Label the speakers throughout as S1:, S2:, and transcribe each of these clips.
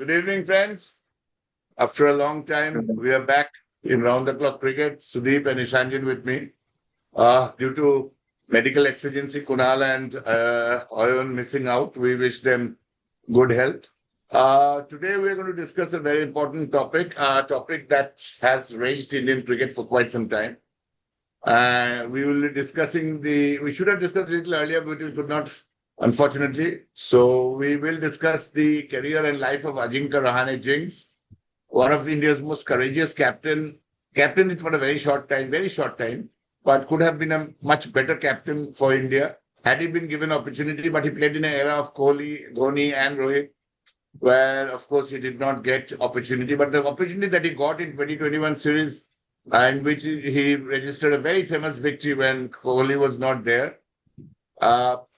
S1: Good evening, friends. After a long time, we are back in round the clock cricket. Sudip and Ishanjan with me. Due to medical exigency, Kunal and Ayan missing out. We wish them good health. Today, we are going to discuss a very important topic, a topic that has raged Indian cricket for quite some time. We will be discussing we should have discussed it a little earlier, but we could not, unfortunately. So we will discuss the career and life of Ajinkya Rahane Jinx, one of India's most courageous captain it for a very short time, but could have been a much better captain for India had he been given opportunity. But he played in an era of Kohli, Dhoni, and Rohit, where of course he did not get opportunity. But the opportunity that he got in 2021 series, in which he registered a very famous victory when Kohli was not there.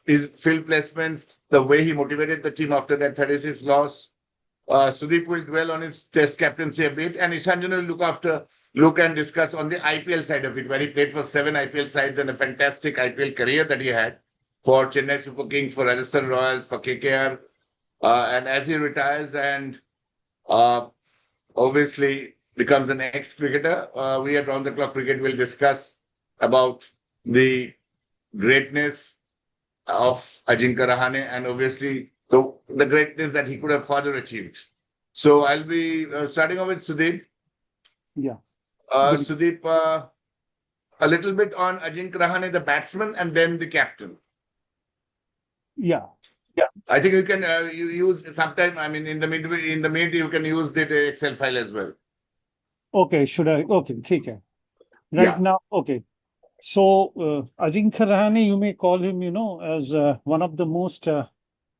S1: His field placements, the way he motivated the team after that 36 loss. Sudip will dwell on his test captaincy a bit, and Ishanjan will look and discuss on the IPL side of it, where he played for 7 IPL sides and a fantastic IPL career that he had for Chennai Super Kings, for Rajasthan Royals, for KKR. And as he retires and obviously becomes an ex-cricketer, we at Round the Clock Cricket will discuss about the greatness of Ajinkya Rahane and obviously the greatness that he could have further achieved. So I'll be starting off with Sudip.
S2: Yeah.
S1: Sudip, a little bit on Ajinkya Rahane, the batsman, and then the captain.
S2: Yeah.
S1: I think you can you use sometime. I mean, in the mid, you can use the Excel file as well.
S2: Okay, should I? Okay, okay. Right
S1: Yeah.
S2: now, okay. So, Ajinkya Rahane, you may call him, as one of the most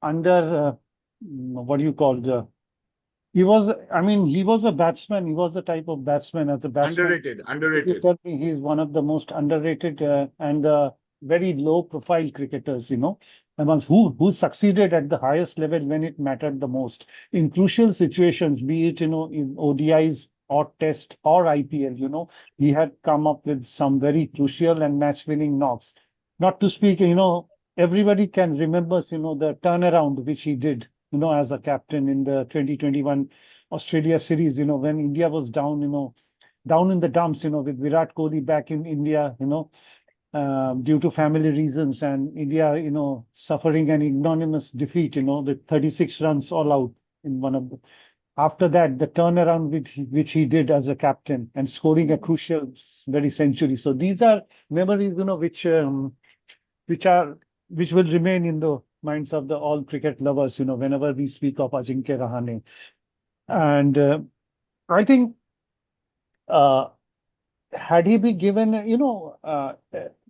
S2: what do you call, he was a batsman. He was a type of batsman as a batsman.
S1: Underrated.
S2: You tell me he's one of the most underrated and very low profile cricketers, amongst who succeeded at the highest level when it mattered the most in crucial situations, be it, in ODIs or Test or IPL, he had come up with some very crucial and match winning knocks. Not to speak, everybody can remember, the turnaround which he did, as a captain in the 2021 Australia series, when India was down, down in the dumps, with Virat Kohli back in India, due to family reasons, and India, suffering an ignominious defeat, with 36 runs all out in one of the. After that, the turnaround which he did as a captain and scoring a crucial very century. So these are memories, which will remain in the minds of the all cricket lovers, whenever we speak of Ajinkya Rahane. And I think had he been given,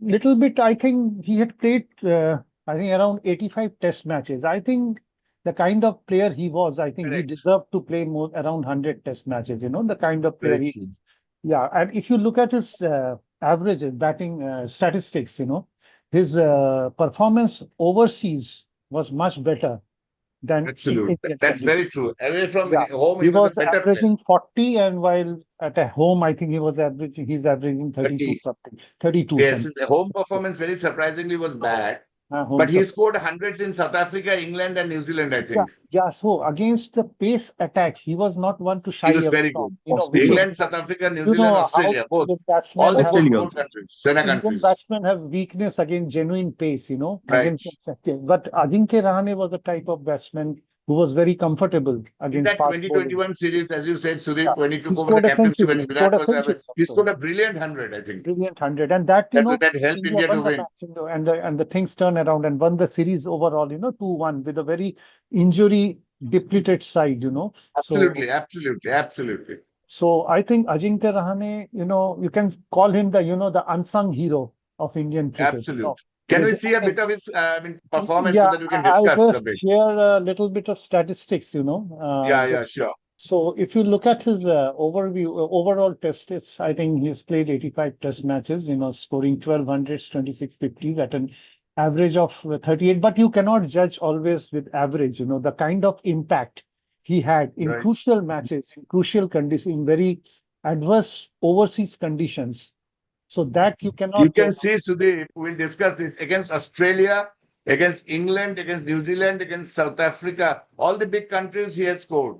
S2: little bit, I think he had played, around 85 test matches. I think the kind of player he was, I think he deserved to play more around 100 test matches, the kind of player he is. Yeah, and if you look at his average batting statistics, his performance overseas was much better than
S1: Absolutely. That's very true. Away from home,
S2: he was
S1: a better
S2: averaging 40, and while at a home, I think he's averaging 32 something. 32
S1: yes,
S2: something.
S1: The home performance very surprisingly was bad. But he scored hundreds in South Africa, England, and New Zealand, I think.
S2: Yeah. So against the pace attack, he was not one to shy away.
S1: He was very good. England, South Africa, New Zealand, Australia, both. All the four countries,
S2: Indian batsmen have weakness against genuine pace,
S1: Right.
S2: But Ajinkya Rahane was a type of batsman who was very comfortable against
S1: in that 2021 series, as you said, Sudip, when he took
S2: he
S1: over the captaincy, when
S2: Virat
S1: was average, he scored a brilliant 100, I think.
S2: Brilliant 100, and that
S1: helped India to win.
S2: And the things turned around and won the series overall, 2-1 with a very injury depleted side,
S1: Absolutely.
S2: So I think Ajinkya Rahane, you can call him the unsung hero of Indian cricket.
S1: Absolutely. Can we see a bit of his performance so that we can discuss
S2: I'll
S1: a bit?
S2: Share a little bit of statistics,
S1: Sure.
S2: So if you look at his overall test, I think he's played 85 test matches, scoring 1200s, 26 50s at an average of 38. But you cannot judge always with average, the kind of impact he had in crucial matches, in crucial conditions, in very adverse overseas conditions. So that you cannot.
S1: You can see, Sudip, we'll discuss this against Australia, against England, against New Zealand, against South Africa, all the big countries he has scored.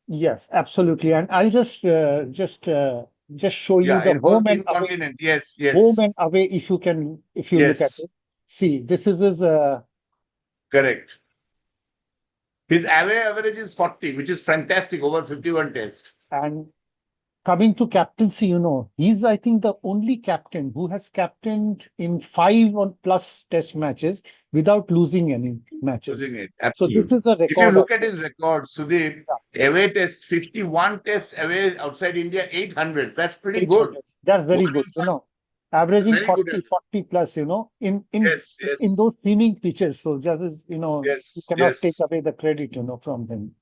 S2: Yes, absolutely. And I'll just show you
S1: Yeah,
S2: the
S1: in whole
S2: home and away,
S1: incontinent. Yes, yes,
S2: if you can, if you look at
S1: yes,
S2: it. See, this is his,
S1: correct. His away average is 40, which is fantastic over 51 test.
S2: and coming to captaincy, he's, I think, the only captain who has captained in 5 or plus test matches without losing any matches.
S1: Losing it,
S2: So this
S1: absolutely.
S2: is a
S1: If you
S2: record of,
S1: look at his record, Sudip, away test 51 tests away outside India, 800. That's pretty good.
S2: 800. That's
S1: More
S2: very good,
S1: than five. It's a
S2: averaging
S1: very good.
S2: 40, 40 plus,
S1: Yes,
S2: in
S1: yes,
S2: those seaming pitches. So just as, you
S1: yes,
S2: cannot take
S1: yes.
S2: away the credit, from him.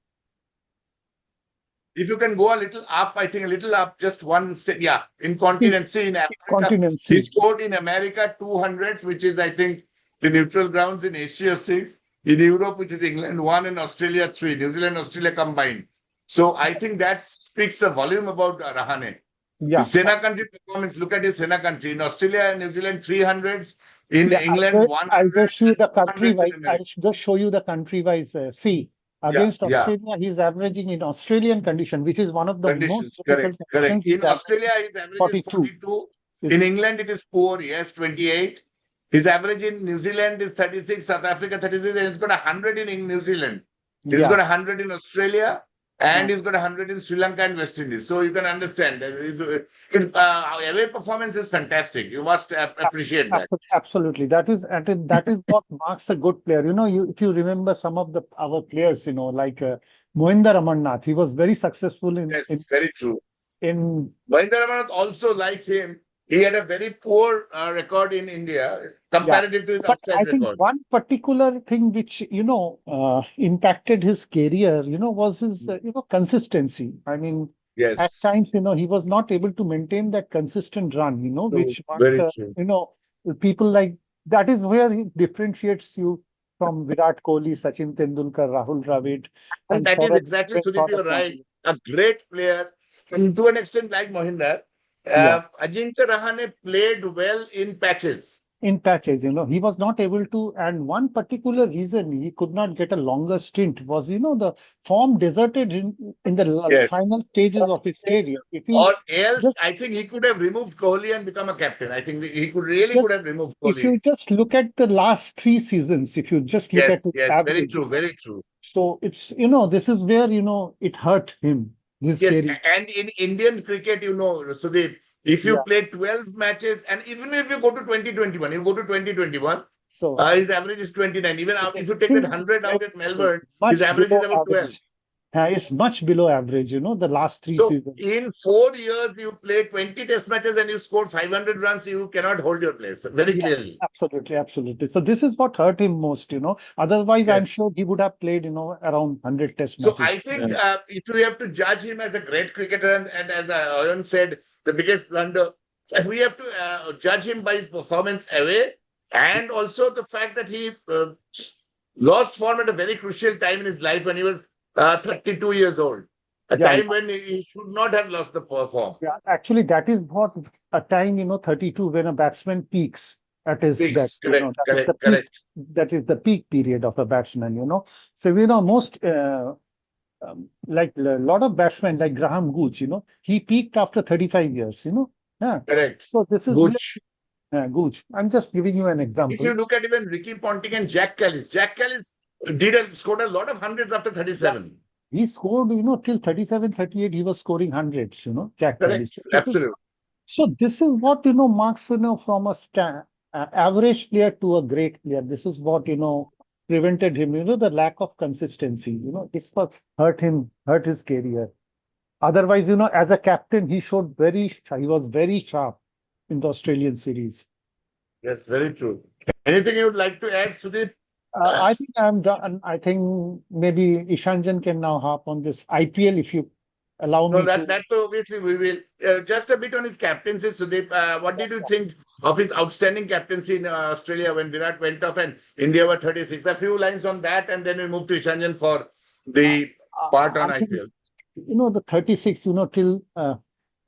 S1: If you can go a little up, I think a little up, just one step. Yeah, in continency in Africa, he
S2: Continency.
S1: scored in America 200, which is, I think, the neutral grounds in Asia 6. In Europe, which is England 1 and Australia 3. New Zealand, Australia combined. So I think that speaks a volume about Rahane.
S2: Yeah.
S1: His Sena country performance, look at his Sena country. In Australia and New Zealand, 300s. In
S2: Yeah,
S1: England,
S2: I'll
S1: 100
S2: just show you
S1: and
S2: the country
S1: 200s in
S2: wise. I'll
S1: America.
S2: just show you the country wise. See,
S1: Yeah,
S2: against
S1: yeah.
S2: Australia, he's averaging in Australian condition, which is one of the most
S1: Conditions, correct,
S2: difficult
S1: correct.
S2: conditions. He's
S1: In Australia,
S2: averaging
S1: his average is
S2: 42.
S1: 42. In
S2: Is
S1: England, it is poor, yes, 28. His average in New Zealand is 36, South Africa 36, and he's got 100 in New Zealand. He's
S2: yeah.
S1: got 100 in Australia, and he's got 100 in Sri Lanka and West Indies. So you can understand that his away performance is fantastic. You must appreciate that.
S2: Absolutely. That is what marks a good player. If you remember some of our players, like Mohinder Amarnath, he was very successful in
S1: Yes, very true.
S2: in
S1: Mahendra Amarnath also, like him, he had a very poor record in India
S2: yeah.
S1: comparative to his
S2: But
S1: outside
S2: I think
S1: record.
S2: one particular thing which impacted his career, was his consistency. I mean, at
S1: Yes.
S2: times, he was not able to maintain that consistent run.
S1: True.
S2: Which once
S1: Very true.
S2: people like that is where he differentiates you from Virat Kohli, Sachin Tendulkar, Rahul Dravid,
S1: And
S2: and
S1: that is
S2: Saurabh
S1: exactly,
S2: Dravid
S1: Sudip,
S2: sort of
S1: you're right.
S2: players.
S1: A great player, and to an extent like Mohinder.
S2: Yeah.
S1: Ajinkya Rahane played well in patches.
S2: In patches, he was not able to, and one particular reason he could not get a longer stint was, the form deserted in the
S1: Yes.
S2: final stages of his career. If he
S1: Or else,
S2: just,
S1: I think he could have removed Kohli and become a captain. I think he could really could have
S2: just,
S1: removed
S2: if
S1: Kohli.
S2: you just look at the last 3 seasons, if you just look at
S1: Yes,
S2: his
S1: yes, very
S2: average,
S1: true, very true.
S2: so it's, this is where, it hurt him, his
S1: Yes,
S2: career.
S1: and in Indian cricket, Sudeep, if you
S2: Yeah.
S1: play 12 matches, and even if you go to 2021, you go to 2021,
S2: So
S1: his average is 29. Even
S2: it
S1: if
S2: is
S1: you take that
S2: still
S1: 100 out at Melbourne, his
S2: much
S1: average is
S2: below
S1: about 12.
S2: average. It's much below average, the last three
S1: So
S2: seasons.
S1: in 4 years, you play 20 test matches and you score 500 runs, you cannot hold your place very
S2: Yeah,
S1: clearly.
S2: absolutely, absolutely. So this is what hurt him most. Otherwise, I'm
S1: Yes.
S2: sure he would have played, around 100 test
S1: So
S2: matches.
S1: I think if you have to judge him as a great cricketer, and as Ayan said, the biggest blunder, we have to judge him by his performance away, and also the fact that he lost form at a very crucial time in his life when he was 32 years old, a
S2: Yeah,
S1: time when he should not have lost the form.
S2: yeah. Actually, that is what a time, 32, when a batsman peaks at his
S1: Peaks,
S2: best.
S1: correct,
S2: That is
S1: correct,
S2: the peak.
S1: correct.
S2: That is the peak period of a batsman. So most like a lot of batsmen like Graham Gooch. He peaked after 35 years. Yeah.
S1: Correct.
S2: So this is where
S1: Gooch.
S2: Gooch. I'm just giving you an
S1: If
S2: example.
S1: you look at even Ricky Ponting and Jack Callis scored a lot of hundreds after
S2: Yeah.
S1: 37.
S2: He scored, till 37, 38, he was scoring hundreds, Jack
S1: Correct.
S2: Kelly.
S1: Absolutely.
S2: So this is what, marks, from a average player to a great player. This is what, prevented him, the lack of consistency, this was hurt his career. Otherwise, as a captain, he was very sharp in the Australian series.
S1: Yes, very true. Anything you would like to add, Sudip?
S2: I think I'm done. I think maybe Ishanjan can now hop on this IPL if you allow
S1: No,
S2: me
S1: that
S2: to.
S1: that obviously we will. Just a bit on his captaincy, Sudip. What did you think of his outstanding captaincy in Australia when Virat went off and India were 36? A few lines on that, and then we move to Ishanjan for
S2: Uh,
S1: the part on
S2: I think,
S1: IPL.
S2: the 36, till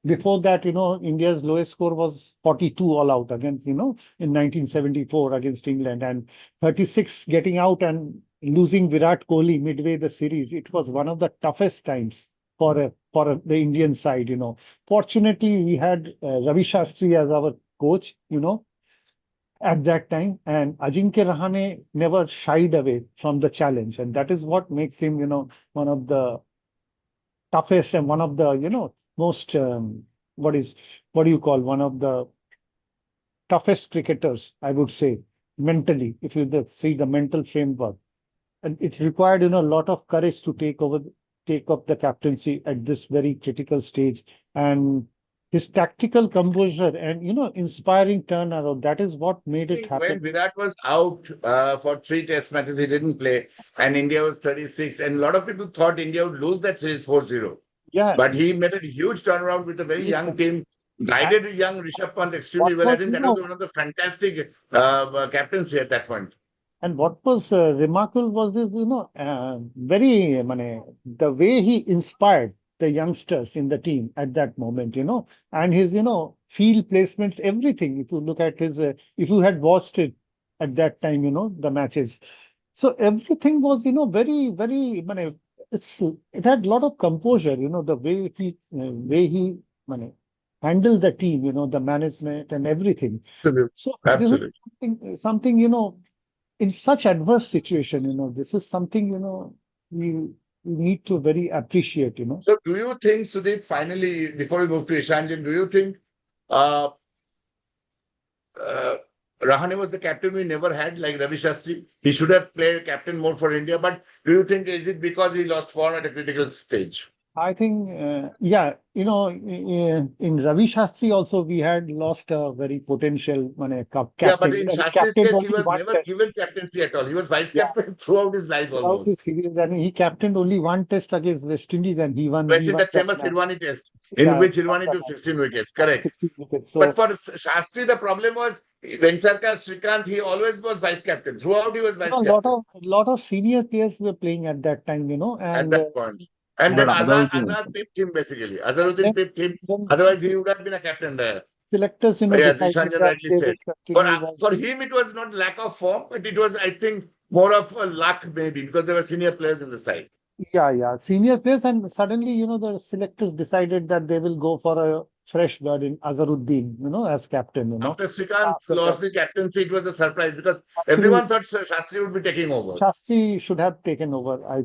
S2: before that, India's lowest score was 42 all out against, in 1974 against England, and 36 getting out and losing Virat Kohli midway the series. It was one of the toughest times. the Indian side. Fortunately, we had Ravi Shastri as our coach. At that time, and Ajinkya Rahane never shied away from the challenge, and that is what makes him, one of the toughest and one of the, most what is what do you call one of the toughest cricketers, I would say, mentally, if you see the mental framework. And it required, a lot of courage to take up the captaincy at this very critical stage. And his tactical composure and, inspiring turnaround, that is what made it
S1: Think when
S2: happen.
S1: Virat was out for three test matches, he didn't play, and India was 36. And a lot of people thought India would lose that series 4-0.
S2: Yeah.
S1: But he made a huge turnaround with a very young team,
S2: And
S1: guided young Rishabh Pant extremely
S2: what
S1: well. I
S2: was,
S1: think that was one of the fantastic captaincy at that point.
S2: remarkable was this, very, the way he inspired the youngsters in the team at that moment, and his, field placements, everything. If you look at if you had watched it at that time, the matches. So everything was, very, very, it had a lot of composure, the way he handled the team, the management and everything.
S1: Absolutely.
S2: So this is
S1: Absolutely.
S2: something, in such adverse situation, this is something, we need to very appreciate,
S1: So, do you think, Sudip, finally, before we move to Ishanjan, do you think uh, uh, Rahane was the captain we never had, like Ravi Shastri? He should have played captain more for India, but do you think is it because he lost form at a critical stage?
S2: I think, yeah, in Ravi Shastri also we had lost a very potential
S1: Yeah, but
S2: captain.
S1: in
S2: He
S1: Shastri's
S2: captained
S1: case, he
S2: only
S1: was
S2: one
S1: never
S2: test.
S1: given captaincy at all. He was vice
S2: Yeah,
S1: captain throughout his life
S2: throughout his
S1: almost.
S2: series, and he captained only one test against West Indies, and he won.
S1: Whereas
S2: He
S1: in
S2: won
S1: that
S2: that
S1: famous
S2: match.
S1: Hirwani test, in
S2: Yeah,
S1: which
S2: he won
S1: Hirwani
S2: the
S1: took
S2: match
S1: 16 wickets,
S2: by
S1: correct.
S2: 16 wickets.
S1: But
S2: So
S1: for Shastri, the problem was Venkateswarlu Srikanth, he always was vice captain. Throughout, he was vice
S2: a lot
S1: captain
S2: of senior players were playing at that time,
S1: at
S2: and
S1: that point. And then
S3: But
S1: Azhar pipped him basically. Azharuddin
S2: then
S1: pipped him.
S2: then
S1: Otherwise, he would have been a captain there.
S2: selectors,
S1: Yes,
S2: decided
S1: Ishanjan
S2: that
S1: rightly
S2: they
S1: said.
S2: will continue with.
S1: For him, it was not lack of form, but it was, I think, more of a luck maybe because there were senior players in the side.
S2: Yeah, yeah, senior players, and suddenly, the selectors decided that they will go for a fresh blood in Azharuddin, as captain,
S1: After Srikanth
S2: after that.
S1: lost the captaincy, it was a surprise because
S2: Actually,
S1: everyone thought Shastri would be taking over.
S2: Shastri should have taken over, I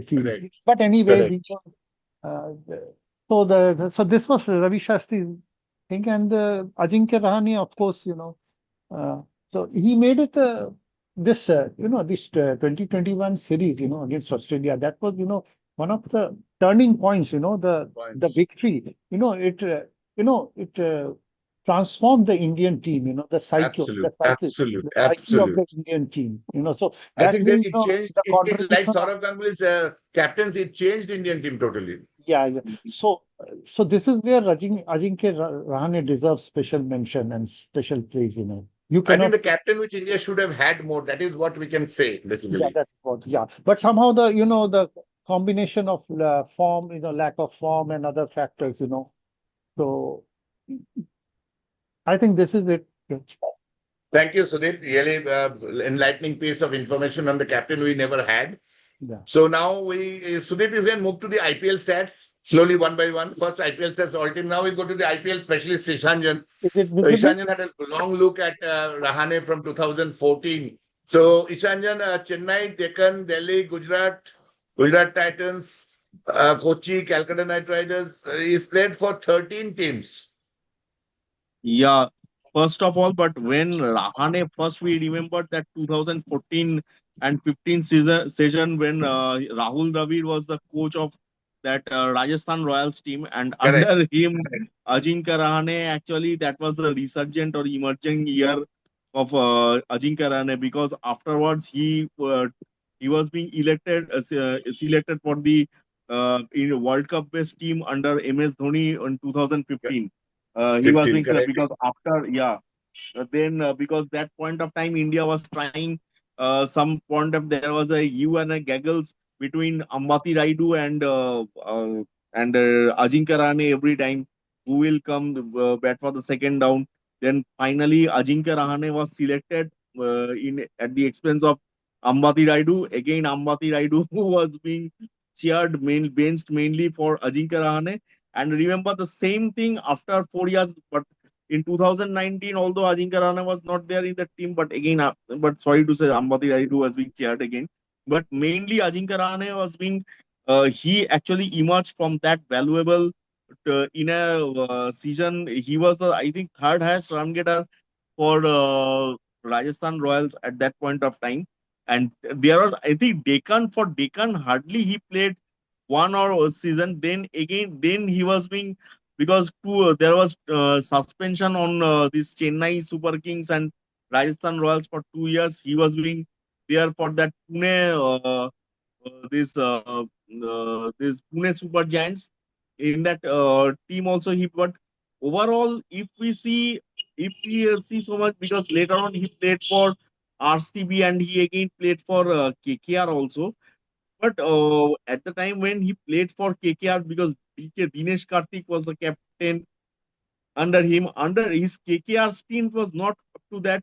S2: feel.
S1: Correct.
S2: But anyway,
S1: Correct.
S2: so this was Ravi Shastri's thing, and Ajinkya Rahane, of course, uh, so he made it this 2021 series, against Australia. That was, one of the turning points, the
S1: Points.
S2: victory. It transformed the Indian team,
S1: Absolute. Absolute.
S2: the psyche of the
S1: Absolute.
S2: Indian team. So
S1: I
S2: that
S1: think
S2: way,
S1: that it changed.
S2: the
S1: It like
S2: contribution of.
S1: Saurav Ganguly's captaincy, it changed Indian team totally.
S2: Yeah, yeah. So this is where Ajinkya Rahane deserves special mention and special praise. You
S1: I think
S2: cannot.
S1: the captain which India should have had more. That is what we can say,
S2: Yeah,
S1: basically.
S2: that's what. Yeah, but somehow the combination of form, lack of form and other factors. So I think this is it.
S1: Thank you, Sudip. Really enlightening piece of information on the captain we never had.
S2: Yeah.
S1: So now Sudip, if we can move to the IPL stats slowly one by one. First IPL stats all team. Now we go to the IPL specialist Ishanjan.
S2: Is it visible?
S1: Ishanjan had a long look at Rahane from 2014. So Ishanjan, Chennai, Deccan, Delhi, Gujarat Titans, Kochi, Calcutta Knight Riders. He's played for 13 teams.
S3: yeah, first of all, but when Rahane first, we remembered that 2014 and 15 season when Rahul Dravid was the coach of that Rajasthan Royals team, and
S1: Correct.
S3: under him, Ajinkya Rahane, actually, that was the resurgent or emerging year of Ajinkya Rahane, because afterwards he was being selected for the in World Cup based team under MS Dhoni in 2015. He was
S1: 15,
S3: being selected
S1: correct.
S3: because after, yeah, then because that point of time India was trying some point of, there was a you and a gaggles between Ambati Raidu and Ajinkya Rahane every time who will come bat for the second down. Then finally Ajinkya Rahane was selected in at the expense of Ambati Raidu. Again Ambati Raidu was being benched mainly for Ajinkya Rahane. And remember the same thing after 4 years, but in 2019, although Ajinkya Rahane was not there in the team, but again, but sorry to say, Ambati Raidu was being chaired again. But mainly Ajinkya Rahane was being, he actually emerged from that valuable in a season. He was the, I think, third highest run getter for Rajasthan Royals at that point of time. And there was, I think, Deccan hardly he played one or a season. Then again, then he was being, because there was suspension on this Chennai Super Kings and Rajasthan Royals for 2 years. He was being there for that Pune, this Pune Super Giants. In that team also he, but overall, if we see so much, because later on he played for RCB and he again played for KKR also. But at the time when he played for KKR, because Dinesh Karthik was the captain under him, under his KKR stint was not up to that.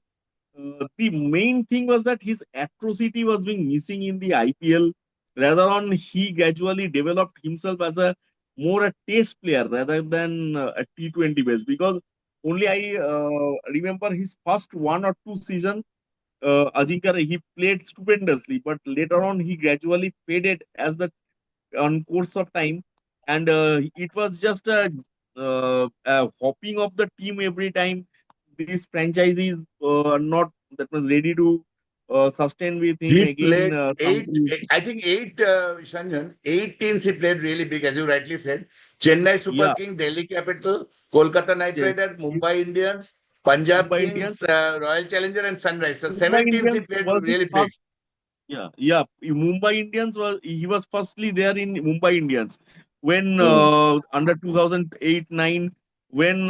S3: The main thing was that his atrocity was being missing in the IPL. Rather on, he gradually developed himself as a more a test player rather than a T20 base. Because only I remember his first 1 or 2 season, Ajinkya, he played stupendously, but later on he gradually faded as the on course of time, and it was just a hopping of the team every time. These franchises are not that was ready to sustain with him
S1: He
S3: again.
S1: played I think eight, Ishanjan, 8 teams he played really big, as you rightly said. Chennai Super
S3: Yeah,
S1: King, Delhi Capital, Kolkata Knight
S3: Ch-
S1: Rider, Mumbai Indians, Punjab
S3: Mumbai Indians.
S1: Kings, Royal Challenger, and Sunrise. So
S3: Mumbai
S1: 7 teams he
S3: Indians
S1: played
S3: was his
S1: really big.
S3: first. Yeah, yeah. Mumbai Indians was, he was firstly there in Mumbai Indians when
S1: Hmm.
S3: under 2008-9, when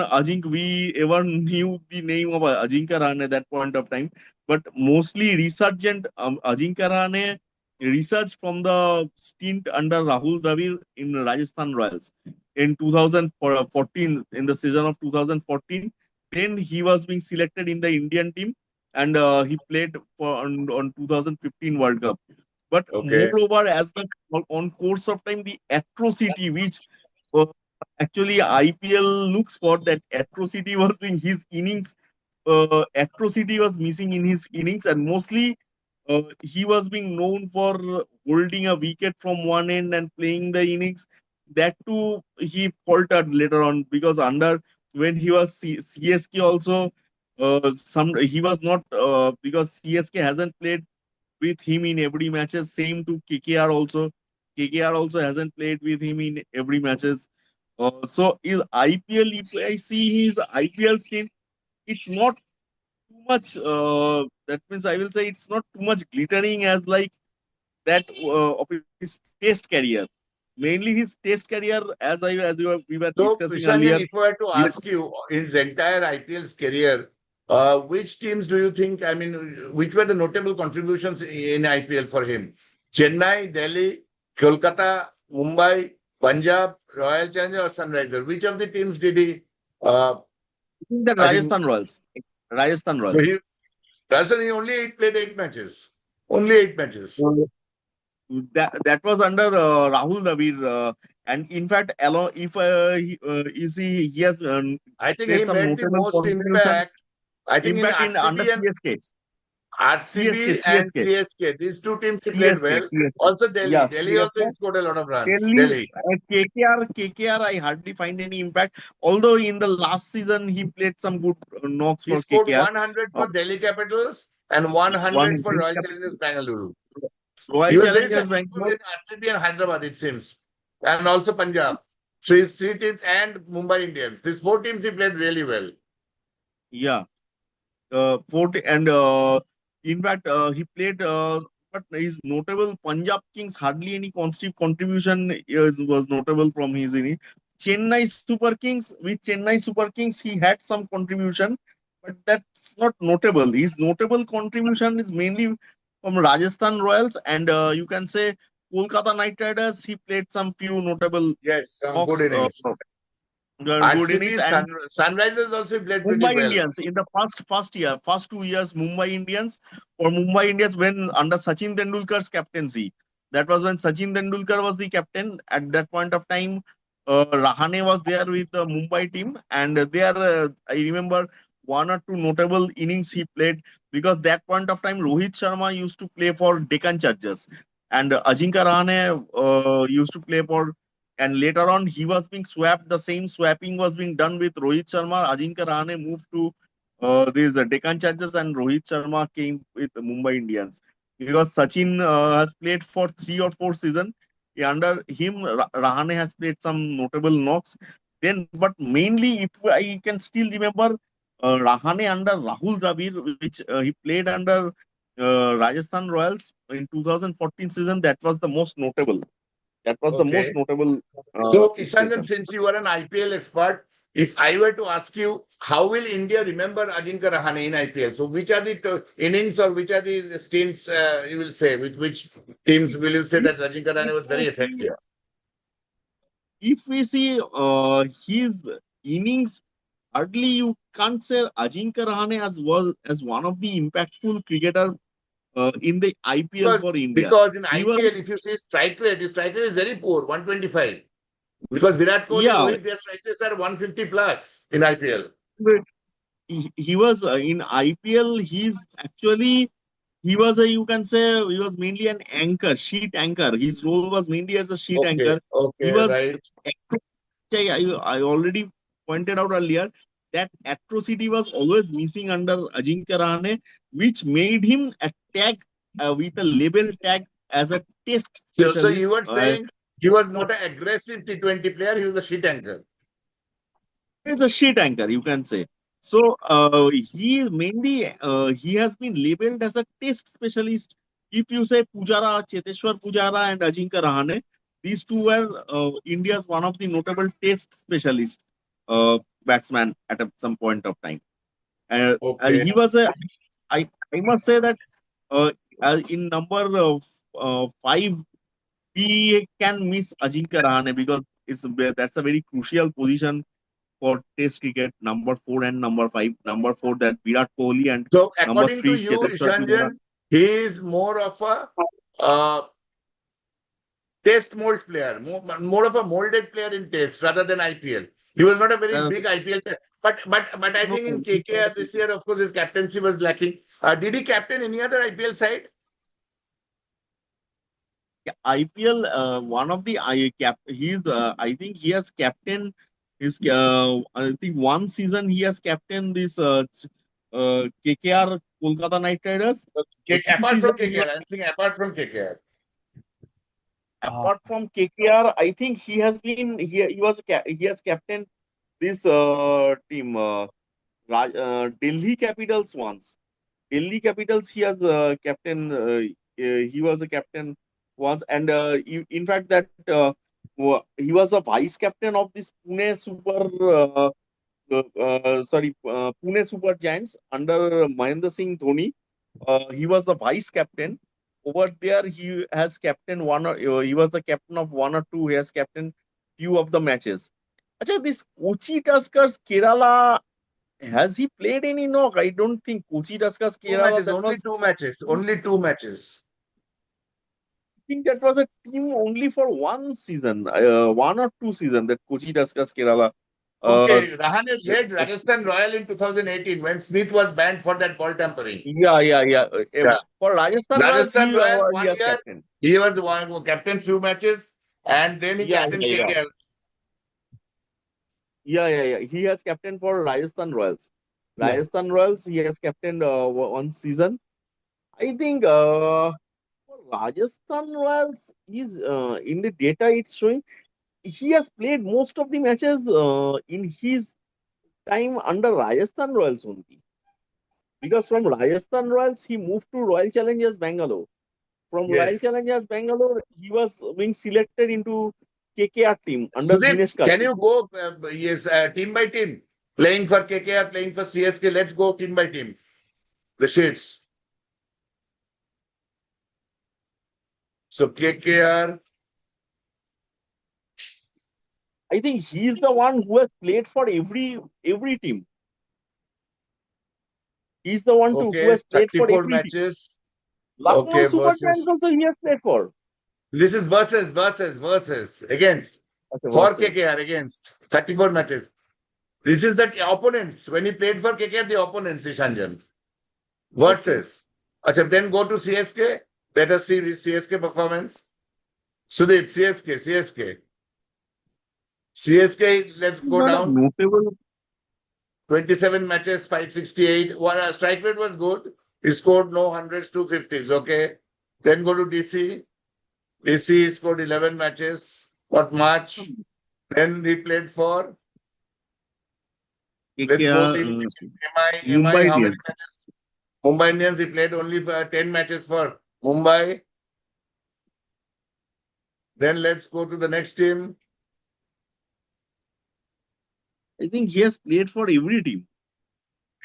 S3: we ever knew the name of Ajinkya Rahane at that point of time. But mostly resurgent Ajinkya Rahane research from the stint under Rahul Dravid in Rajasthan Royals in 2014, in the season of 2014. Then he was being selected in the Indian team, and he played for on 2015 World Cup. But
S1: Okay.
S3: moreover, as the on course of time, the atrocity which uh, actually IPL looks for, that atrocity was being his innings. Atrocity was missing in his innings, and mostly he was being known for holding a wicket from one end and playing the innings. That too, he faltered later on, because under when he was CSK also, some he was not, because CSK hasn't played with him in every matches. Same to KKR also. KKR also hasn't played with him in every matches. So is IPL, if I see his IPL stint, it's not too much. That means I will say it's not too much glittering as like that of his test career. Mainly his test career, we were
S1: So,
S3: discussing earlier.
S1: Ishanjan, if I were to
S3: Yes,
S1: ask you in his entire IPL's career, which teams do you think, I mean, which were the notable contributions in IPL for him? Chennai, Delhi, Kolkata, Mumbai, Punjab, Royal Challenge, or Sunriser? Which of the teams did he, uh,
S3: I think the
S1: I think,
S3: Rajasthan Royals. Rajasthan
S1: so
S3: Royals.
S1: he, Rajasthan, he only played 8 matches. Only 8 matches.
S3: That was under Rahul Dravid, and in fact, along if he has
S1: I think
S3: played
S1: he
S3: some
S1: made the
S3: notable
S1: most
S3: contribution.
S1: impact, I think in
S3: Impact in under
S1: RCB and
S3: CSK,
S1: RCB and
S3: CSK,
S1: CSK, these two teams he played
S3: CSK,
S1: well.
S3: CSK.
S1: Also Delhi.
S3: Yeah,
S1: Delhi also
S3: CSK.
S1: he scored a lot of runs.
S3: Delhi,
S1: Delhi.
S3: KKR, I hardly find any impact. Although in the last season he played some good knocks
S1: He
S3: for
S1: scored
S3: KKR.
S1: 100
S3: Uh,
S1: for Delhi Capitals and
S3: one
S1: 100
S3: in
S1: for Royal Challengers Bangalore. He
S3: Royal
S1: was very
S3: Challengers
S1: successful
S3: Bangalore.
S1: in RCB and Hyderabad, it seems. And also Punjab. Three teams and Mumbai Indians. These 4 teams he played really well.
S3: Yeah, 40, and in fact he played. But his notable Punjab Kings hardly any contribution was notable from his innings. Chennai Super Kings, with Chennai Super Kings he had some contribution, but that's not notable. His notable contribution is mainly from Rajasthan Royals, and you can say Kolkata Knight Riders. He played some few notable
S1: Yes, some good
S3: knocks,
S1: innings.
S3: good innings,
S1: RCB
S3: and
S1: Sunrisers also played pretty
S3: Mumbai
S1: well.
S3: Indians in the first 2 years, Mumbai Indians when under Sachin Tendulkar's captaincy. That was when Sachin Tendulkar was the captain. At that point of time, Rahane was there with the Mumbai team, and there I remember one or two notable innings he played, because that point of time Rohit Sharma used to play for Deccan Chargers, and Ajinkya Rahane used to play for. And later on, he was being swapped. The same swapping was being done with Rohit Sharma. Ajinkya Rahane moved to these Deccan Chargers, and Rohit Sharma came with Mumbai Indians, because Sachin has played for 3 or 4 seasons. Under him, Rahane has played some notable knocks. Then, but mainly, if I can still remember, Rahane under Rahul Dravid, which he played under Rajasthan Royals in 2014 season, that was the most notable. That was the most
S1: Okay.
S3: notable
S1: So, Ishanjan,
S3: station.
S1: since you are an IPL expert, if I were to ask you, how will India remember Ajinkya Rahane in IPL? So, which are the innings or which are the stints you will say? With which teams will you say
S3: If,
S1: that Ajinkya Rahane
S3: if
S1: was very
S3: we see,
S1: effective?
S3: if we see his innings, hardly you can't say Ajinkya Rahane as one of the impactful cricketer in the IPL
S1: Because,
S3: for India.
S1: because in
S3: He was,
S1: IPL, if you see his strike rate is very poor, 125. Because Virat Kohli,
S3: yeah,
S1: Rohit, their strike rates are 150 plus in IPL.
S3: he was in IPL. He's actually, he was a, you can say, he was mainly an anchor, sheet anchor. His role was mainly as a sheet
S1: Okay,
S3: anchor. He
S1: okay,
S3: was,
S1: right.
S3: I already pointed out earlier that atrocity was always missing under Ajinkya Rahane, which made him a tag with a label tag as a test
S1: So you
S3: specialist.
S1: were saying he was not an aggressive T20 player, he was a sheet anchor.
S3: Is a sheet anchor, you can say. So he mainly he has been labeled as a test specialist. If you say Pujara, Cheteshwar Pujara, and Ajinkya Rahane, these two were India's one of the notable test specialist batsmen at some point of time.
S1: Okay.
S3: He was a, I must say that uh, in number five, we can miss Ajinkya Rahane, because that's a very crucial position for Test cricket. Number four and number five. Number four, that Virat Kohli, and
S1: So
S3: number
S1: according to
S3: three,
S1: you,
S3: Cheteshwar Pujara.
S1: Ishanjan, he is more of a uh, test mold player, more of a molded player in test rather than IPL. He was not a very
S3: Uh,
S1: big IPL player. But I
S3: no,
S1: think in KKR this year, of course, his captaincy was lacking. Did he captain any other IPL side?
S3: yeah, IPL. One of the I cap. He's. I think he has captained his. I think one season he has captained this KKR Kolkata Knight Riders. Two
S1: Apart
S3: season
S1: from
S3: he was.
S1: KKR, I'm saying apart from KKR.
S2: Uh,
S3: Apart from KKR, I think he has been. He was. He has captained this team. Delhi Capitals once. Delhi Capitals, he has captain. He was a captain once, and in fact, that he was a vice captain of this Pune Super Giants under Mahendra Singh Dhoni. He was the vice captain. Over there, he has captain one. He was the captain of one or two. He has captain few of the matches. Acha, this Kochi Tuskers Kerala, has he played any knock? I don't think Kochi Tuskers
S1: Two
S3: Kerala.
S1: matches,
S3: That
S1: only
S3: was,
S1: two matches, only two matches.
S3: I think that was a team only for one season, 1 or 2 seasons. That Kochi Tuskers Kerala. Uh,
S1: Okay, Rahane led Rajasthan Royal in 2018 when Smith was banned for that ball tampering.
S3: yeah.
S1: Yeah.
S3: For Rajasthan Royals,
S1: Rajasthan Royal
S3: he
S1: one
S3: has
S1: year,
S3: captain.
S1: he was one who captained few matches and then he captained
S3: Yeah.
S1: KKR.
S3: Yeah. He has captain for Rajasthan Royals.
S2: yeah.
S3: Rajasthan Royals, he has captained one season. I think for Rajasthan Royals, he's in the data it's showing he has played most of the matches in his time under Rajasthan Royals only. Because from Rajasthan Royals, he moved to Royal Challengers Bangalore. From Royal
S1: Yes.
S3: Challengers Bangalore, he was being selected into KKR team under
S1: Sudip,
S3: Dinesh
S1: can
S3: Karthik.
S1: you go yes, team by team? Playing for KKR, playing for CSK. Let's go team by team. The sheets. So KKR.
S3: I think he's the one who has played for every team. He's the one who
S1: Okay,
S3: has played for
S1: 34
S3: every team.
S1: matches.
S3: Lucknow
S1: Okay,
S3: Super Giants
S1: versus.
S3: also he has played for.
S1: This is versus against
S3: Okay,
S1: for
S3: versus.
S1: KKR against 34 matches. This is the opponents. When he played for KKR, the opponents, Ishanjan. Versus. Achha, then go to CSK. Let us see this CSK performance. Sudip, CSK, let's go
S3: Not a
S1: down.
S3: notable.
S1: 27 matches, 568. One strike rate was good. He scored no hundreds, 250s. Okay. Then go to DC. DC scored 11 matches. What March? Then he played for. Let's go
S3: KKR,
S1: in MI.
S3: Mumbai
S1: How many
S3: Indians.
S1: matches? Mumbai Indians. He played only for 10 matches for Mumbai. Then let's go to the next team.
S3: I think he has played for every team.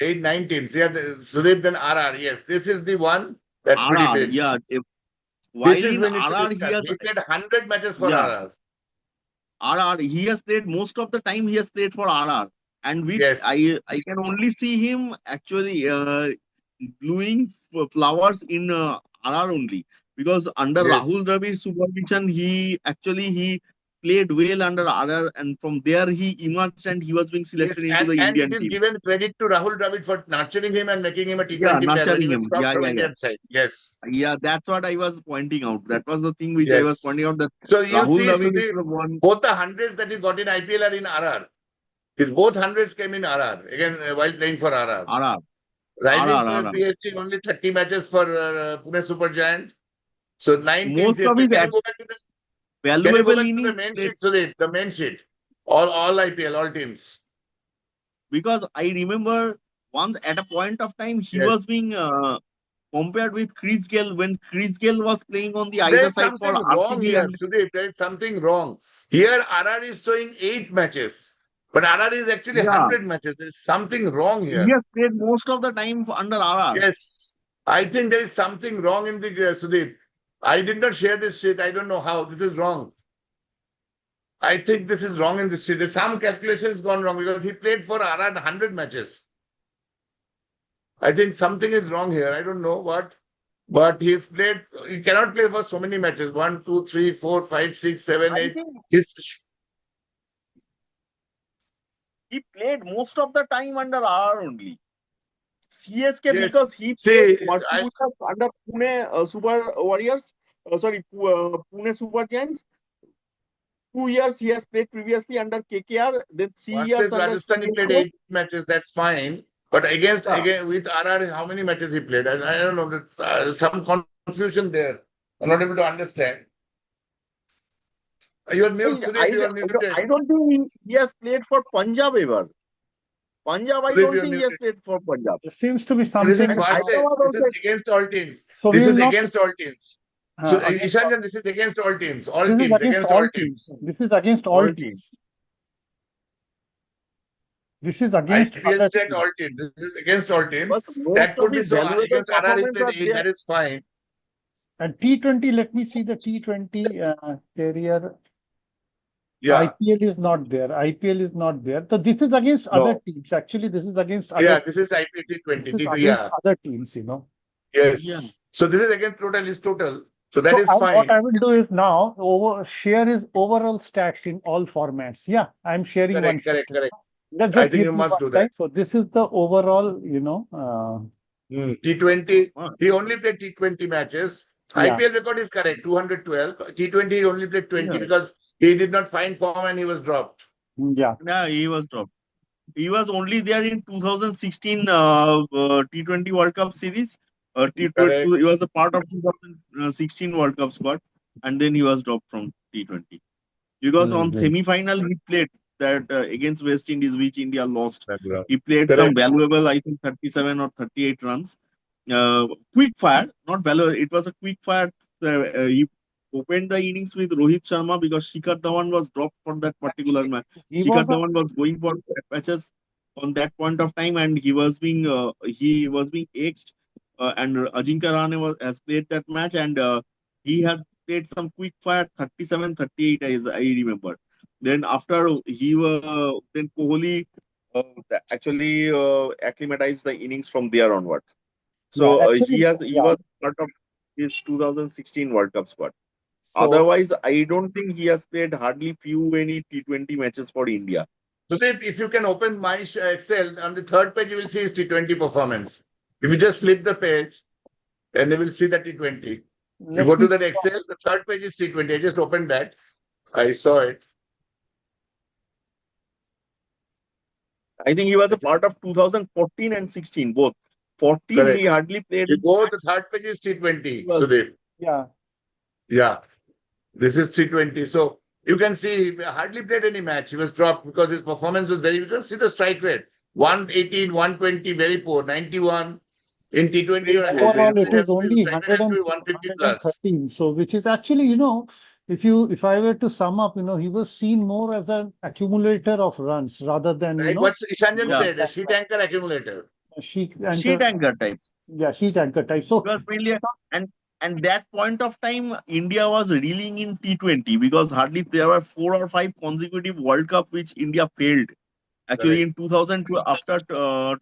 S1: 8, 9 teams. Yeah, Sudip, then RR. Yes, this is the one that's pretty
S3: RR,
S1: big.
S3: yeah.
S1: This
S3: While
S1: is
S3: in
S1: we need to
S3: RR, he
S1: discuss.
S3: has
S1: He played 100 matches for
S3: yeah.
S1: RR.
S3: RR, he has played most of the time. He has played for RR, and with
S1: Yes.
S3: I can only see him actually blowing flowers in RR only, because under
S1: Yes.
S3: Rahul Dravid's supervision, he played well under RR, and from there he emerged and he was being selected
S1: Yes,
S3: into the
S1: and it
S3: Indian
S1: is
S3: team.
S1: given credit to Rahul Dravid for nurturing him and making him a
S3: Yeah,
S1: T20 player when he
S3: nurturing
S1: was
S3: him.
S1: stopped from
S3: Yeah.
S1: Indian side. Yes.
S3: Yeah, that's what I was pointing out. That was the thing which I was
S1: Yes.
S3: pointing out, that
S1: So you
S3: Rahul
S1: see,
S3: Dravid is
S1: Sudip,
S3: the one.
S1: both the hundreds that he got in IPL are in RR. His both hundreds came in RR again while playing for RR.
S3: RR.
S1: Rising
S3: RR.
S1: PSG only 30 matches for Pune Super Giant. So 9 teams.
S3: Most of
S1: Can
S3: his
S1: you go back to the Can you go
S3: valuable
S1: back to the
S3: innings
S1: main
S3: played,
S1: sheet, Sudip? The main sheet. All IPL, all teams.
S3: because I remember once at a point of time he was
S1: Yes.
S3: being compared with Chris Gale when Chris Gale was playing on the
S1: There
S3: either
S1: is
S3: side for
S1: something wrong
S3: RCB,
S1: here,
S3: and
S1: Sudip. There is something wrong. Here, RR is showing 8 matches, but RR is actually
S3: yeah,
S1: 100 matches. There is something wrong
S3: he
S1: here.
S3: has played most of the time under RR.
S1: Yes. I think there is something wrong in the Sudip. I did not share this sheet. I don't know how. This is wrong. I think this is wrong in this sheet. There's some calculations gone wrong because he played for RR 100 matches. I think something is wrong here. I don't know what. But he's played, he cannot play for so many matches. 1, 2, 3, 4, 5, 6, 7,
S3: I
S1: 8.
S3: think
S1: He's,
S3: he played most of the time under RR only. CSK,
S1: yes.
S3: because he played
S1: See,
S3: what, 2 years under Pune Super Warriors, Pune Super Giants. 2 years he has played previously under KKR, then 3 years
S1: versus
S3: under
S1: Rajasthan, he played
S3: CSK.
S1: 8 matches. That's fine. But against,
S3: Yeah.
S1: again, with RR, how many matches he played? I don't know. Some confusion there. I'm not able to understand. You are mute, Sudip. You are muted.
S3: I don't think he has played for Punjab ever. Punjab, I
S1: Sudip,
S3: don't
S1: you are
S3: think he has
S1: muted.
S3: played for Punjab.
S2: There seems to be
S1: This
S2: something.
S1: is
S3: And
S1: versus.
S3: Hyderabad
S1: This is
S3: also.
S1: against all teams.
S2: So
S1: This
S2: we will
S1: is
S2: not.
S1: against all teams. So,
S2: Against,
S1: Ishanjan, this is against all teams. All
S2: this is
S1: teams.
S2: against
S1: Against
S2: all
S1: all
S2: teams.
S1: teams.
S2: This is against all
S3: All
S2: teams.
S3: teams.
S2: This is against
S1: IPL
S2: other
S1: state
S2: teams.
S1: all teams. This is against all teams.
S3: But most
S1: That
S3: of
S1: could be
S3: his
S1: so.
S3: valuable
S1: Against RR, he
S3: performance
S1: played
S3: are
S1: 8.
S3: there.
S1: That is fine.
S2: And T20, let me see the T20 career.
S1: Yeah.
S2: IPL is not there. IPL is not there. So this is against other
S1: No.
S2: teams. Actually, this is against other.
S1: Yeah. This is IPL
S2: This
S1: T20.
S2: is against
S1: Yeah.
S2: other teams, you know.
S1: Yes.
S3: Yeah.
S1: So this is against total is total. So that
S2: So
S1: is
S2: what
S1: fine.
S2: I will do is now share his overall stats in all formats. Yeah, I'm sharing one.
S1: Correct. Correct.
S2: Just
S1: I think
S2: give
S1: you
S2: me
S1: must
S2: one
S1: do
S2: time.
S1: that.
S2: So this is the overall,
S1: T20.
S3: Ah,
S1: He only played T20 matches.
S2: yeah.
S1: IPL record is correct. 212. T20 he only played 20
S3: Yeah.
S1: because he did not find form and he was dropped.
S2: Yeah.
S3: Yeah, he was dropped. He was only there in 2016 T20 World Cup series.
S1: Correct.
S3: He was a part of 2016 World Cup squad, and then he was dropped from T20 because on semi-final he played that against West Indies, which India lost. He played some
S1: Correct.
S3: valuable, I think 37 or 38 runs. Quick fire, not valuable. It was a quick fire. He opened the innings with Rohit Sharma because Shikhar Dhawan was dropped for that particular match.
S2: He
S3: Shikhar
S2: was a,
S3: Dhawan was going for matches on that point of time, and he was being axed. And Ajinkya Rahane has played that match, and he has played some quick fire 37-38, as I remember. Then after then Kohli actually acclimatized the innings from there onward. So
S2: actually,
S3: he was part of his 2016 World Cup squad.
S2: So
S3: Otherwise, I don't think he has played hardly few any T20 matches for India.
S1: Sudip, if you can open my Excel, on the third page, you will see his T20 performance. If you just flip the page, and you will see the T20. You go
S2: let
S1: to
S2: me
S1: that Excel, the third page is T20. I just opened that. I saw it.
S3: I think he was a part of 2014 and 16 both. 14 he
S1: Correct.
S3: hardly played
S1: You
S3: a
S1: go, the
S3: match.
S1: third page is
S3: He
S1: T20,
S3: was
S1: Sudip.
S2: yeah.
S1: Yeah, this is T20. So you can see he hardly played any match. He was dropped because his performance was very. You can see the strike rate 118, 120, very poor, 91. In T20,
S3: very
S1: your
S3: poor, very
S2: Overall, it
S1: average
S3: poor.
S1: has
S2: is
S1: to be,
S2: only
S1: strike rate has to be 150 plus.
S2: 113. So, which is actually, if I were to sum up, he was seen more as an accumulator of runs rather than,
S1: Right? What Ishanjan
S3: Yeah,
S2: winning
S1: said, a sheet
S2: batsman.
S1: anchor accumulator.
S2: A sheet
S3: sheet
S2: anchor,
S3: anchor type.
S2: yeah, sheet anchor type. So,
S3: Because mainly and and that point of time, India was reeling in T20 because hardly there were 4 or 5 consecutive World Cup which India failed. Actually,
S1: Correct.
S3: in 2002, after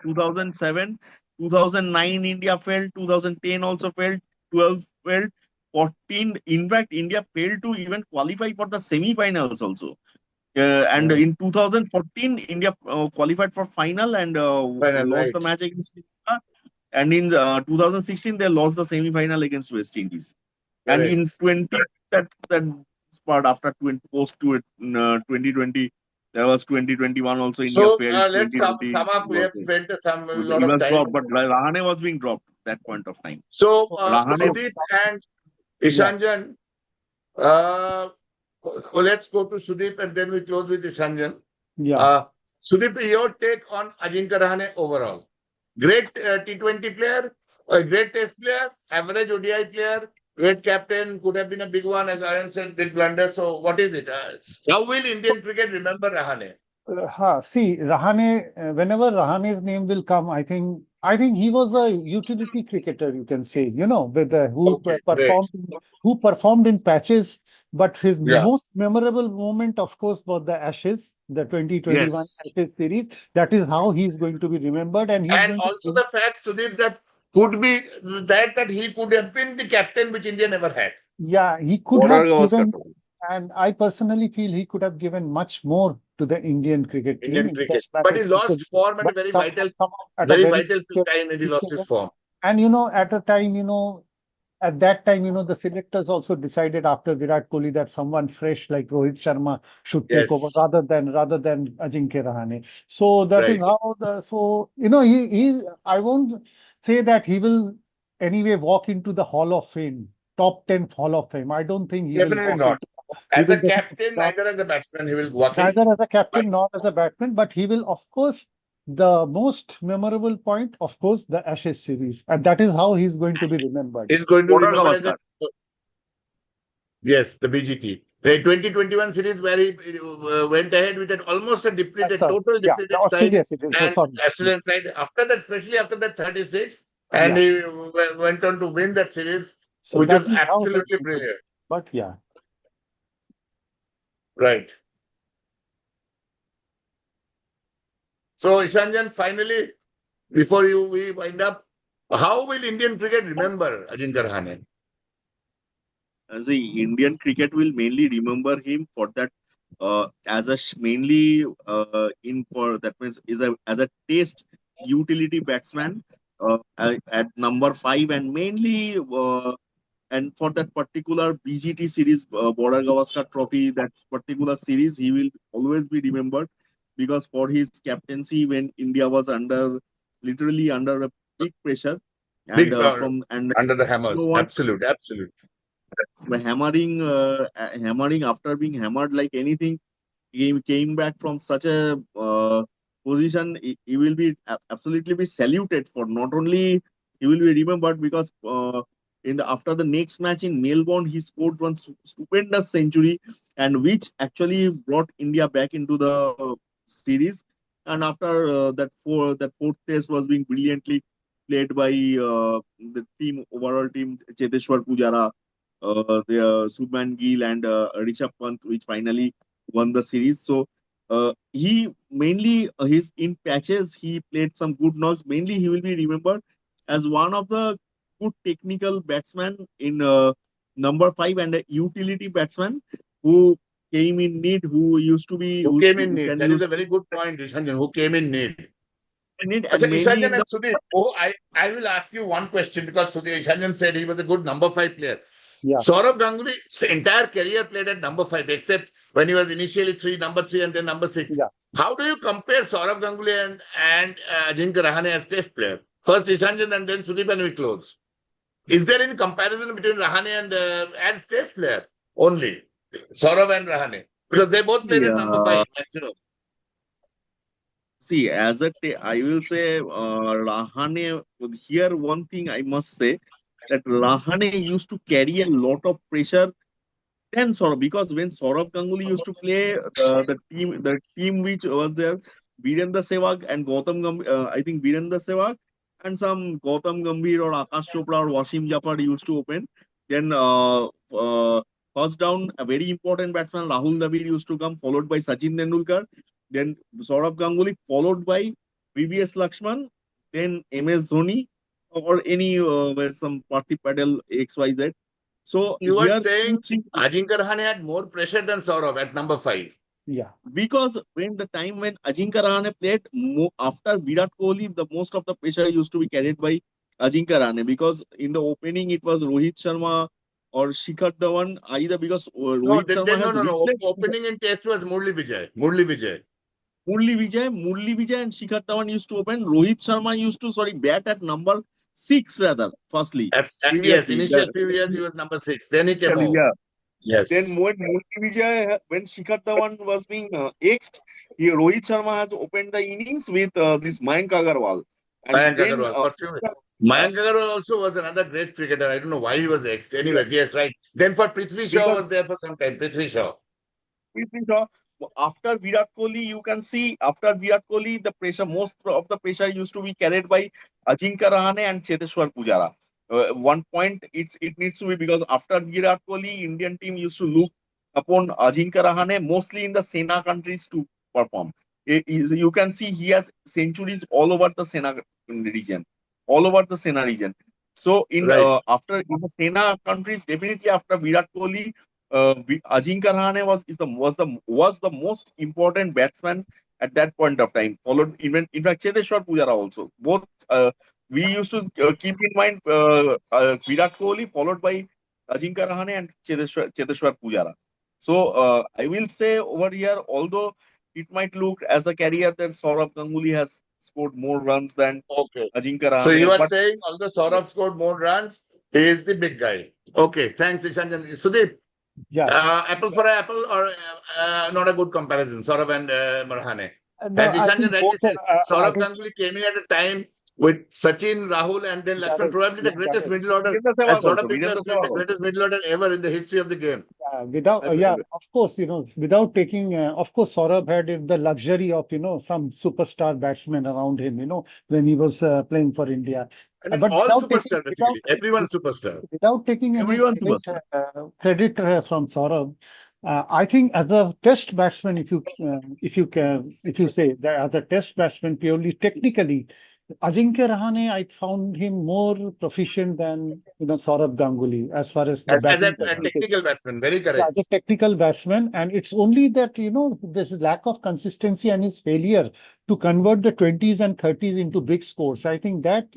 S3: 2007, 2009, India failed. 2010 also failed. 12 failed. 14, in fact, India failed to even qualify for the semi-finals also. And
S1: Mm.
S3: in 2014, India qualified for final and
S1: Final,
S3: lost the
S1: right.
S3: match against India. And in 2016, they lost the semi-final against West Indies. And
S1: Correct.
S3: in 20, that part after 20, post to it, 2020, there was 2021 also. India
S1: So
S3: failed.
S1: let's sum
S3: 2020
S1: up. We
S3: was
S1: have spent a lot
S3: he
S1: of
S3: was
S1: time.
S3: dropped, but Rahane was being dropped that point of time.
S1: So
S3: Rahane,
S1: Sudip and
S2: yeah,
S1: Ishanjan, uh, let's go to Sudip and then we close with Ishanjan.
S2: yeah.
S1: Uh, Sudip, your take on Ajinkya Rahane overall? Great T20 player, a great test player, average ODI player, great captain, could have been a big one, as Ayan said, did blunder. So what is it? How will Indian cricket remember Rahane?
S2: See, Rahane, whenever Rahane's name will come, I think he was a utility cricketer, you can say, with
S1: Okay, great.
S2: who performed in patches. But his
S1: Yeah.
S2: most memorable moment, of course, was the Ashes, the 2021
S1: Yes.
S2: Ashes series. That is how he's going to be remembered, and he's
S1: And
S2: going to
S1: also the fact, Sudip, that could be that he could have been the captain which India never had.
S2: yeah, he could
S3: border
S2: have
S3: Gavaskar.
S2: given, and I personally feel he could have given much more to the Indian cricket team
S1: Indian
S2: in
S1: cricket.
S2: test
S1: But he
S2: matches,
S1: lost form at a
S2: but somehow at a
S1: very
S2: very
S1: vital
S2: crucial
S1: time and he lost his
S2: crucial.
S1: form.
S2: And at a time, at that time, the selectors also decided after Virat Kohli that someone fresh like Rohit Sharma should take over
S1: Yes,
S2: rather than Ajinkya Rahane. So that is
S1: right.
S2: how he I won't say that he will anyway walk into the Hall of Fame, top 10 Hall of Fame. I don't think he will
S1: Definitely
S2: walk
S1: not.
S2: into. He
S1: As
S2: will
S1: a
S2: definitely
S1: captain,
S2: not,
S1: neither as a batsman, he will walk in.
S2: neither as a
S1: But
S2: captain nor as a batsman, but he will, of course, the most memorable point, of course, the Ashes series, and that is how he's going to be remembered.
S1: he's going to
S3: Border
S1: remember as a
S3: Gavaskar.
S1: yes, the BGT. The 2021 series where he went ahead with almost a
S2: Yes,
S1: depleted,
S2: sir.
S1: total
S2: Yeah, the
S1: depleted side
S2: Australia series. So
S1: and
S2: sorry. Yeah,
S1: Australian side. After that, especially after that 36, and
S2: yeah.
S1: he went on to win that series,
S2: So
S1: which
S2: that
S1: was
S2: is how he's
S1: absolutely
S2: going to be.
S1: brilliant.
S2: But yeah,
S1: Right. So, Ishanjan, finally, before we wind up, how will Indian cricket remember Ajinkya Rahane?
S3: The Indian cricket will mainly remember him for that as a mainly in for that means is a as a test utility batsman at number 5 and mainly and for that particular BGT series, Border Gavaskar Trophy, that particular series, he will always be remembered because for his captaincy when India was literally under a big pressure, and
S1: Big under the
S3: no
S1: hammers.
S3: one
S1: Absolute, absolute.
S3: hammering after being hammered like anything, he came back from such a position. He will be absolutely be saluted for not only he will be remembered because in the after the next match in Melbourne he scored one stupendous century and which actually brought India back into the series. And after that fourth test was being brilliantly played by the team overall team Cheteshwar Pujara, the Subman Gill and Rishabh Pant, which finally won the series. So he mainly his in patches he played some good knocks. Mainly he will be remembered as one of the good technical batsmen in number 5 and a utility batsman who came in need, who used to be
S1: Who came in
S3: who
S1: need?
S3: can
S1: That is
S3: use
S1: a very good point, Ishanjan. Who came in need?
S3: need,
S1: Acha,
S3: and mainly
S1: Ishanjan
S3: in the
S1: and Sudip. Oh, I will ask you one question because Sudip Ishanjan said he was a good number 5 player.
S2: Yeah.
S1: Saurav Ganguly, the entire career played at number 5, except when he was initially number 3 and then number 6.
S2: Yeah.
S1: How do you compare Saurav Ganguly and Ajinkya Rahane as test player? First Ishanjan and then Sudip and we close. Is there any comparison between Rahane and as test player only? Saurav and Rahane? Because they both played at number 5 maximum.
S3: see, as a I will say, Rahane, here one thing I must say that Rahane used to carry a lot of pressure than Saurabh, because when Saurabh Ganguly used to play, the team which was there, Virendra Sehwag and I think Virendra Sehwag and some Gautam Gambhir or Akash Chopra or Wasim Jafar used to open. Then first down, a very important batsman Rahul Dravid used to come, followed by Sachin Tendulkar. Then Saurabh Ganguly, followed by VVS Lakshman, then MS Dhoni, or any some Parthiv Patel XYZ. So
S1: You were
S3: here
S1: saying
S3: 2-3,
S1: Ajinkya Rahane had more pressure than Saurav at number 5.
S2: Yeah.
S3: because when the time when Ajinkya Rahane played, after Virat Kohli, the most of the pressure used to be carried by Ajinkya Rahane, because in the opening it was Rohit Sharma or Shikhar Dhawan, either because
S1: No,
S3: Rohit Sharma has
S1: no.
S3: replaced
S1: Opening in test was Murli Vijay. Murli Vijay.
S3: Murli Vijay and Shikhar Dhawan used to open. Rohit Sharma used to bat at number 6 rather. Firstly,
S1: Yes,
S3: previously,
S1: initial few years he was number 6. Then he came
S3: initially,
S1: over.
S3: yeah. Then
S1: Yes.
S3: when Murli Vijay, when Shikhar Dhawan was being axed, Rohit Sharma has opened the innings with this Mayank Agarwal. And
S1: Mayank
S3: then,
S1: Agarwal. Mayank Agarwal also was another great cricketer. I don't know why he was ex. Anyways, yes, right. Then for Prithvi Shaw
S3: because
S1: was there for some time. Prithvi Shaw.
S3: Prithvi Shaw, after Virat Kohli, you can see after Virat Kohli, the pressure, most of the pressure used to be carried by Ajinkya Rahane and Cheteshwar Pujara. One point, it needs to be, because after Virat Kohli, Indian team used to look upon Ajinkya Rahane mostly in the Sena countries to perform. You can see he has centuries all over the Sena region, all over the Sena region. So in
S1: Right.
S3: after in the Sena countries, definitely after Virat Kohli, Ajinkya Rahane was the most important batsman at that point of time. Followed even, in fact, Cheteshwar Pujara also. Both we used to keep in mind Virat Kohli followed by Ajinkya Rahane and Cheteshwar Pujara. So I will say over here, although it might look as a career that Saurabh Ganguly has scored more runs than
S1: Okay.
S3: Ajinkya
S1: So you
S3: Rahane,
S1: are
S3: but
S1: saying although Saurav scored more runs, he is the big guy. Okay. Thanks, Ishanjan. Sudip,
S2: Yeah.
S1: apple for apple or not a good comparison, Saurav and Marhane.
S2: No,
S1: As
S2: I
S1: Ishanjan
S2: think
S1: rightly
S2: both
S1: said,
S2: are, I
S1: Saurav
S2: think
S1: Ganguly came in at a time with Sachin, Rahul, and then
S2: that
S1: Lakshman,
S2: is,
S1: probably the
S2: yeah, that
S1: greatest
S2: is.
S1: middle order,
S3: Virendra
S1: as
S3: Sehwag
S1: a lot of
S3: also,
S1: people have
S3: Virendra
S1: said, the
S3: Sehwag also.
S1: greatest middle order ever in the history of the game.
S2: Yeah, of course, without taking, of course, Saurabh had the luxury of, some superstar batsmen around him, when he was playing for India.
S1: I mean,
S2: But
S1: all superstar, basically. Everyone superstar.
S2: without taking any
S3: Everyone's superstar.
S2: credit from Saurabh, I think as a test batsman, if you say that as a test batsman purely technically, Ajinkya Rahane, I found him more proficient than Saurabh Ganguly as far as the
S1: As a
S2: batting technique is.
S1: technical batsman, very
S2: Yeah,
S1: correct.
S2: as a technical batsman, and it's only that this lack of consistency and his failure to convert the 20s and 30s into big scores. I think that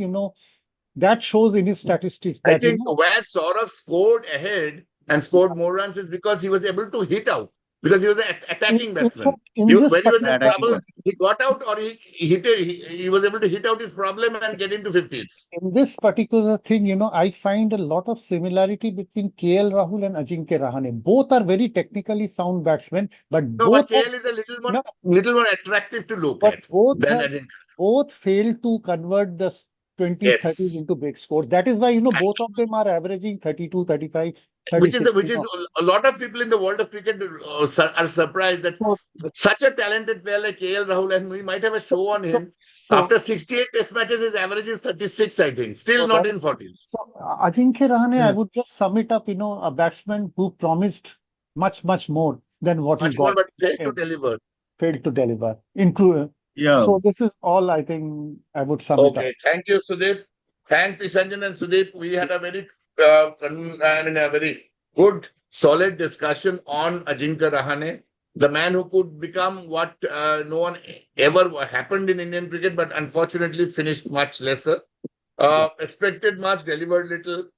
S2: that shows in his statistics
S1: I
S2: that
S1: think where Saurav scored ahead and scored more runs is because he was able to hit out, because he was an attacking
S2: in
S1: batsman.
S2: fact in this
S1: When he was in
S2: particular
S1: trouble, he got out or he hit it, he was able to hit out his problem and get into 50s.
S2: in this particular thing, I find a lot of similarity between KL Rahul and Ajinkya Rahane. Both are very technically sound batsmen, but
S1: No, but
S2: both have
S1: KL is a
S2: no,
S1: little more attractive to look
S2: but
S1: at
S2: both
S1: than
S2: have
S1: Ajinkya.
S2: both failed to convert the 20s, 30s
S1: Yes.
S2: into big scores. That is why, both of them are averaging 32, 35,
S1: Which is
S2: 36.
S1: a lot of people in the world of cricket are surprised that
S2: So,
S1: such a talented player like KL Rahul, and we might have a show on
S2: so,
S1: him.
S2: so,
S1: After 68 test matches, his average is 36, I think. Still
S2: so
S1: not
S2: that
S1: in 40s.
S2: so Ajinkya Rahane, I
S3: Yeah.
S2: would just sum it up, a batsman who promised much, much more than what he
S1: Much more,
S2: got.
S1: but failed to
S2: And
S1: deliver.
S2: failed to deliver. Include.
S3: Yeah.
S2: So this is all I think I would sum it up.
S1: Okay, thank you, Sudip. Thanks, Ishanjan and Sudip. We had a very, a very good, solid discussion on Ajinkya Rahane, the man who could become what no one ever happened in Indian cricket, but unfortunately finished much lesser. Expected much, delivered little.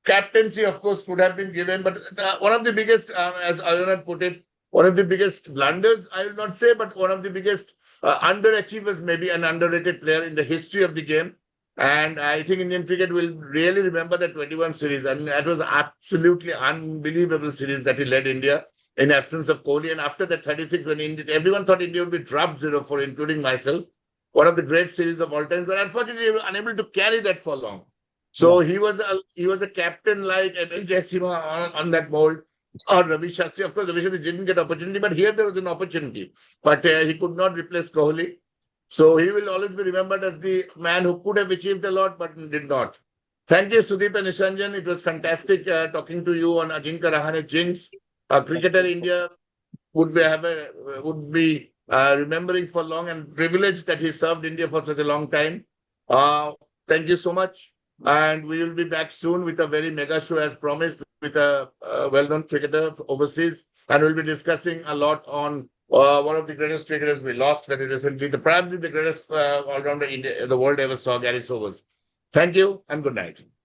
S1: Captaincy, of course, could have been given, but one of the biggest, as Ayan had put it, one of the biggest blunders, I will not say, but one of the biggest underachievers, maybe an underrated player in the history of the game. And I think Indian cricket will really remember the 21 series. I mean, that was absolutely unbelievable series that he led India in absence of Kohli. And after that 36, when India, everyone thought India would be dropped 0-4, including myself. One of the great series of all times, but unfortunately, they were unable to carry that for long. So he was a captain like Emil Jayasinghe on that mold, or Ravi Shastri. Of course, Ravi Shastri didn't get opportunity, but here there was an opportunity. But he could not replace Kohli. So he will always be remembered as the man who could have achieved a lot but did not. Thank you, Sudip and Ishanjan. It was fantastic talking to you on Ajinkya Rahane Jinx. Cricketer India would be remembering for long, and privileged that he served India for such a long time. Thank you so much. And we will be back soon with a very mega show as promised with a well-known cricketer overseas. And we'll be discussing a lot on one of the greatest cricketers we lost very recently, probably the greatest all-rounder the world ever saw, Gary Sobers. Thank you and good night.